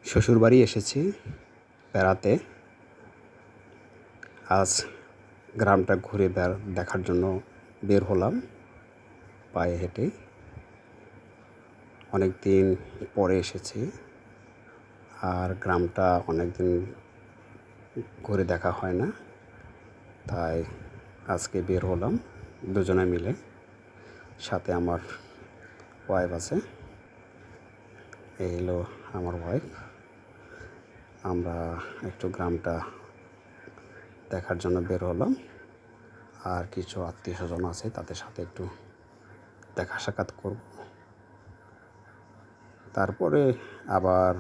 শ্বশুরবাড়ি এসেছি বেড়াতে। আজ গ্রামটা ঘুরে দেখার জন্য বের হলাম পায়ে হেঁটে। অনেক দিন পরে এসেছি, আর গ্রামটা অনেক দিন ঘুরে দেখা হয় না, তাই আজকে বের হলাম দুজনে মিলে। সাথে আমার ওয়াইফ আছে, এই হলো আমার ওয়াইফ। আমরা একটু গ্রামটা দেখার জন্য বের হলাম, আর কিছু আত্মীয় স্বজন আছে তাদের সাথে একটু দেখা সাক্ষাৎ করব, তারপরে আবার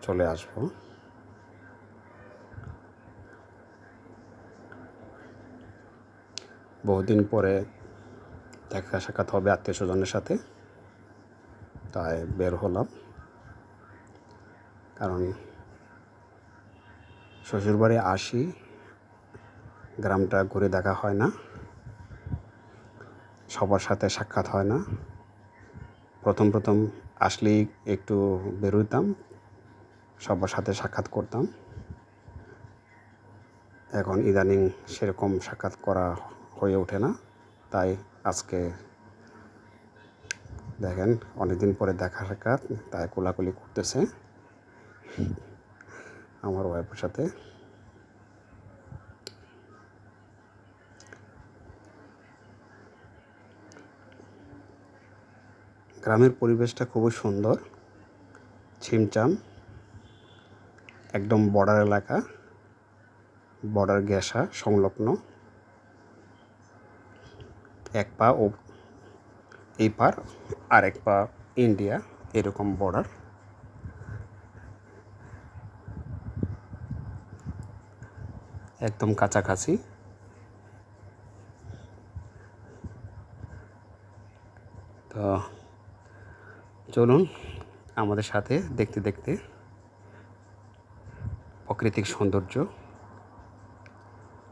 চলে আসব। বহুদিন পরে দেখা সাক্ষাৎ হবে আত্মীয় স্বজনের সাথে, তাই বের হলাম। কারণ শ্বশুরবাড়ি আসি, গ্রামটা ঘুরে দেখা হয় না, সবার সাথে সাক্ষাৎ হয় না। প্রথম আসলেই একটু বেরোতাম, সবার সাথে সাক্ষাৎ করতাম। এখন ইদানিং সেরকম সাক্ষাৎ করা হয়ে ওঠে না, তাই আজকে দেখেন অনেকদিন পরে দেখা সাক্ষাৎ, তাই কোলাকুলি করতেছে আমার ওয়াইফের সাথে। গ্রামের পরিবেশটা খুবই সুন্দর, ছিমছাম, একদম বর্ডার এলাকা, বর্ডার ঘেঁষা সংলগ্ন। এক পা ও এই পার, আর এক পা ইন্ডিয়া, এরকম বর্ডার। একদম কাছাকাছি। তো চলুন আমাদের সাথে দেখতে দেখতে প্রাকৃতিক সৌন্দর্য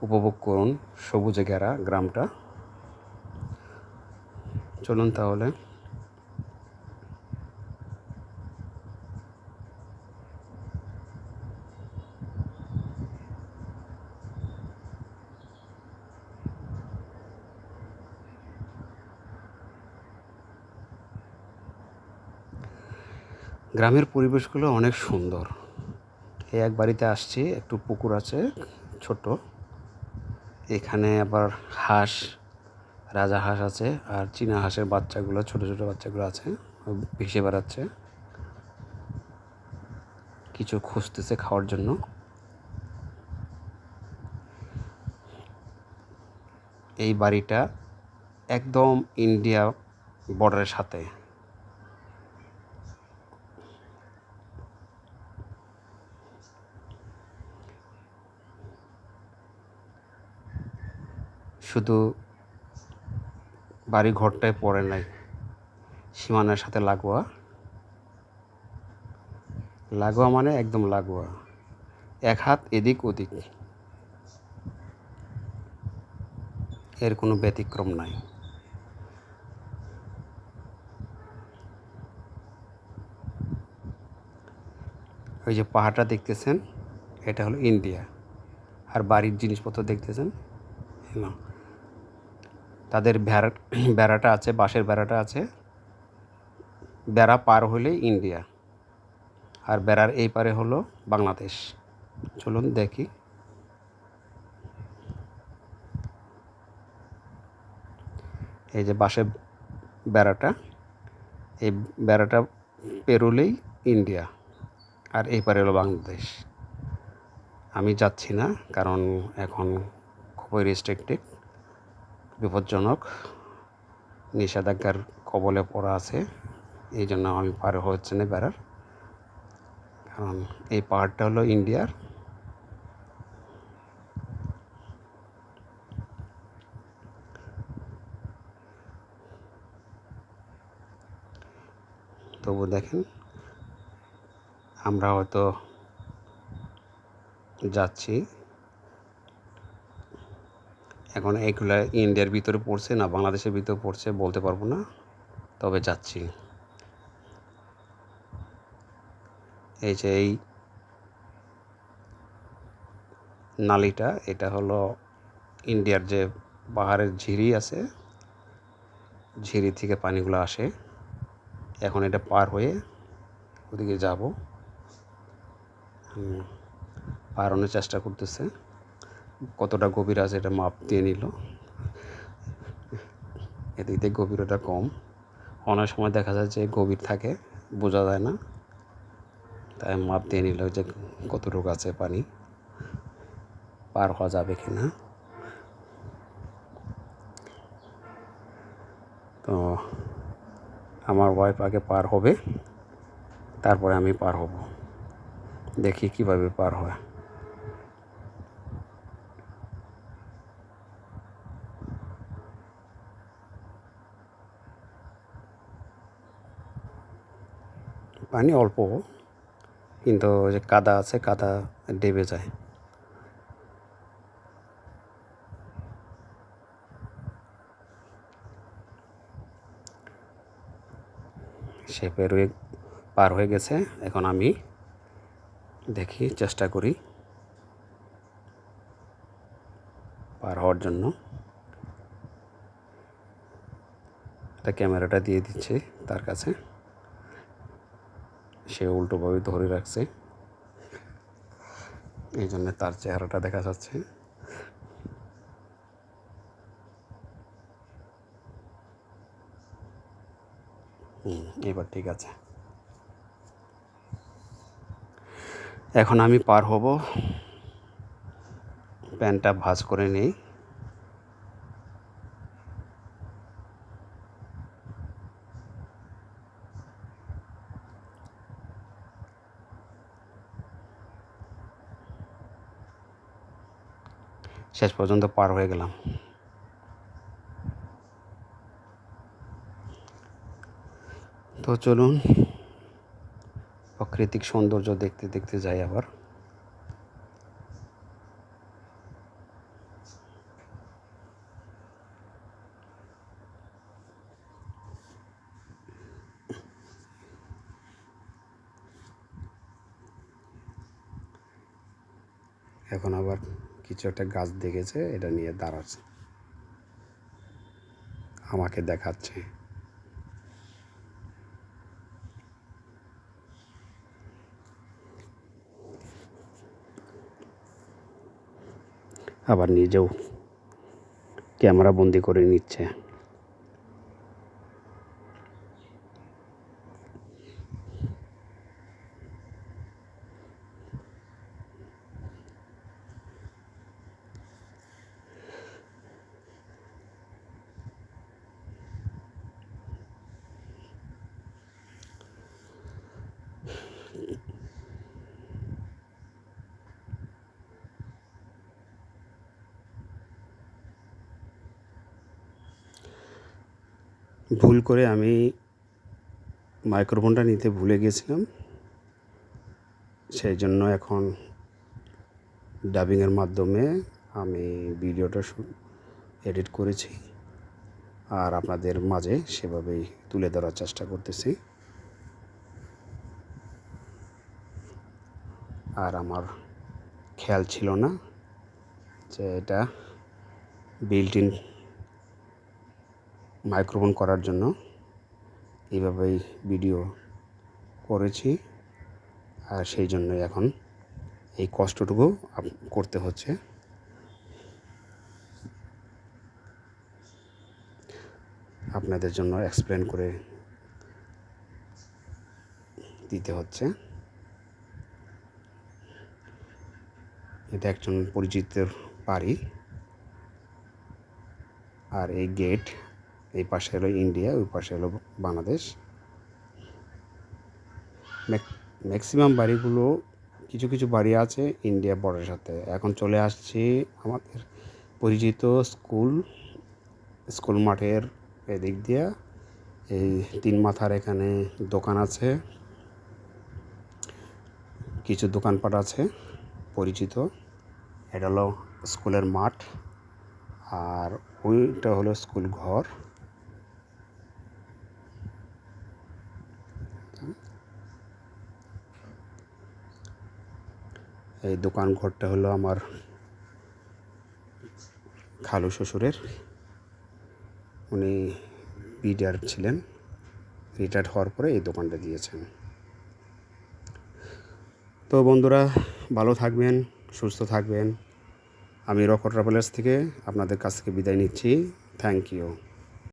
উপভোগ করুন, সবুজে ঘেরা গ্রামটা। চলুন তাহলে। গ্রামের পরিবেশগুলো অনেক সুন্দর। এই এক বাড়িতে আসছি, একটু পুকুর আছে ছোট, এখানে আবার হাঁস, রাজা হাঁস আছে, আর চীনা হাঁসের বাচ্চাগুলো, ছোট ছোট বাচ্চাগুলো আছে, ভেসে বেড়াচ্ছে, কিছু খুঁজতেছে খাওয়ার জন্য। এই বাড়িটা একদম ইন্ডিয়া বর্ডারের সাথে। শুধু বাড়ি ঘরটায় পড়ে নাই, সীমানার সাথে লাগোয়া। লাগোয়া মানে একদম লাগোয়া, এক হাত এদিক ওদিক, এর কোনো ব্যতিক্রম নাই। ওই যে পাহাড়টা দেখতেছেন, এটা হলো ইন্ডিয়া। আর বাড়ির জিনিসপত্র দেখতেছেন, তাদের বেড়াটা আছে, বাঁশের বেড়াটা আছে। বেড়া পার হলেই ইন্ডিয়া, আর বেড়ার এই পারে হলো বাংলাদেশ। চলুন দেখি। এই যে বাঁশের বেড়াটা, এই বেড়াটা পেরোলেই ইন্ডিয়া, আর এই পারে হলো বাংলাদেশ। আমি যাচ্ছি না, কারণ এখন খুবই রেস্ট্রিক্টেড, বিপজ্জনক, নিষেধাজ্ঞার কবলে পড়া আছে। এই জন্য আমি পার হচ্ছে না বেড়ার, কারণ এই পাহাড়টা হলো ইন্ডিয়ার। তবু দেখেন আমরা হয়তো যাচ্ছি, এখন এইগুলো ইন্ডিয়ার ভিতরে পড়ছে না বাংলাদেশের ভিতরে পড়ছে বলতে পারবো না, তবে যাচ্ছি। এই যে এই নালীটা, এটা হলো ইন্ডিয়ার যে পাহাড়ের ঝিরি আছে, ঝিরি থেকে পানিগুলো আসে। এখন এটা পার হয়ে ওদিকে যাব, পার হওয়ার চেষ্টা করতেছে। কতটা গভীর আছে এটা মাপ দিয়ে নিল। এদিক দিয়ে গভীরতা কম, অনেক সময় দেখা যায় যে গভীর থাকে, বোঝা যায় না, তাই মাপ দিয়ে নিল যে কতটুকু আছে পানি, পার হওয়া যাবে কি না। তো আমার ওয়াইফ আগে পার হবে, তারপরে আমি পার হব। দেখি কিভাবে পার হয়। পানি অল্প, কিন্তু যে কাদা আছে, কাদা ডেবে যায়। সে পার হয়ে গেছে। এখন আমি দেখি, চেষ্টা করি পার হওয়ার জন্য। একটা ক্যামেরাটা দিয়ে দিচ্ছে তার কাছে, সে উল্টোভাবে ধরে রাখছে, এই জন্য তার চেহারাটা দেখা যাচ্ছে। এবার ঠিক আছে। এখন আমি পার হব, প্যান্টটা ভাঁজ করে নিই। শেষ পর্যন্ত পার হয়ে গেলাম। তো চলুন প্রাকৃতিক সৌন্দর্য দেখতে দেখতে যাই আবার। এখন আবার কিছু একটা গাছ দেখেছে, এটা নিয়ে দাঁড়াচ্ছে, আমাকে দেখাচ্ছে। আবার নিজেও ক্যামেরা বন্দি করে নিচ্ছে। ভুল করে আমি মাইক্রোফোনটা নিতে ভুলে গেছিলাম, সেই জন্য এখন ডাবিংয়ের মাধ্যমে আমি ভিডিওটা এডিট করেছি, আর আপনাদের মাঝে সেভাবেই তুলে ধরার চেষ্টা করতেছি। আর আমার খেয়াল ছিল না যে এটা বিল্ট ইন মাইক্রোফোন করার জন্য এইভাবেই ভিডিও করেছি, আর সেই জন্যই এখন এই কষ্টটুকু করতে হচ্ছে। আপনাদের জন্য এক্সপ্লেন করে দিতে হচ্ছে। এটা একজন পরিচিতের বাড়ি, আর এই গেট, এই পাশে হলো ইন্ডিয়া, ওই পাশে হলো বাংলাদেশ। ম্যাক্সিমাম বাড়িগুলো, কিছু কিছু বাড়ি আছে ইন্ডিয়া বর্ডারের সাথে। এখন চলে আসছি আমাদের পরিচিত স্কুল মাঠের এদিক দিয়ে। এই 3 মাথার এখানে দোকান আছে, কিছু দোকানপাট আছে পরিচিত। এটা হলো স্কুলের মাঠ, আর ওইটা হলো স্কুল ঘর। এই দোকান ঘরটা হলো আমার খালু শ্বশুরের। উনি বিডিআর ছিলেন, রিটায়ার্ড হওয়ার পরে এই দোকানটা দিয়েছেন। তো বন্ধুরা, ভালো থাকবেন, সুস্থ থাকবেন। আমি রক ট্রাভেলার্স থেকে আপনাদের কাছ থেকে বিদায় নিচ্ছি। Thank you.